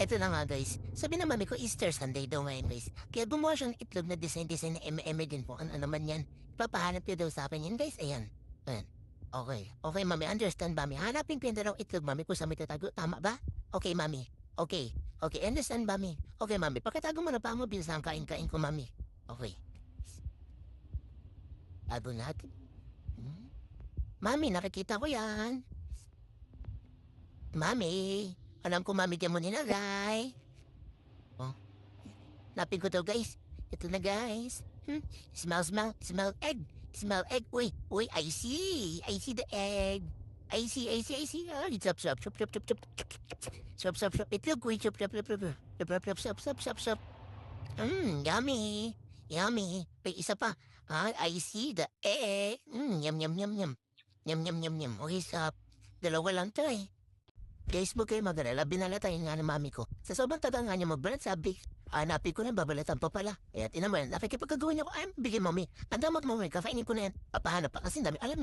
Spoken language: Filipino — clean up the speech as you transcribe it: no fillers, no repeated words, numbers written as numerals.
Eto na nga guys, sabi ng mami ko Easter Sunday daw ngayon guys. Kaya gumawa siya ng itlog na design na eme din po. Ano naman yan? Ipapahanap niyo daw sa akin yan guys. Ayan. Ayan. Okay. Okay mami, understand mami. Hanapin ko yung itlog mami kung saan may tatago. Tama ba? Okay mami. Okay. Okay, understand mami. Okay mami, pakitago mo na pa mo bilang kain-kain ko mami. Okay. Tago natin. Mami, nakikita ko yan. Mami, alam ko mami diyan mo ninagay. Oh, napin ko to guys. Ito na guys. Smell egg. Smell egg. Uy, I see. I see the egg. I see. Oh, chop. Chop. Itlog ko, chop. Chop. Yummy. Yummy. May isa pa. I see the egg. Yum. Yum. Okay, stop. Dalawa lang to eh. Guys, huwag kayo mag-alala, binalatayin nga ng mami ko. Sa sobrang taga nga niya mag-brand, sabi, hanapin ko na, babalatan pa pala. Kaya tinaman, nakikipagkagawin niya ko, ay, bigyan mami. Ang damot mo, kafainin ko na yan. Papahanap pa kasi dami, alam eh.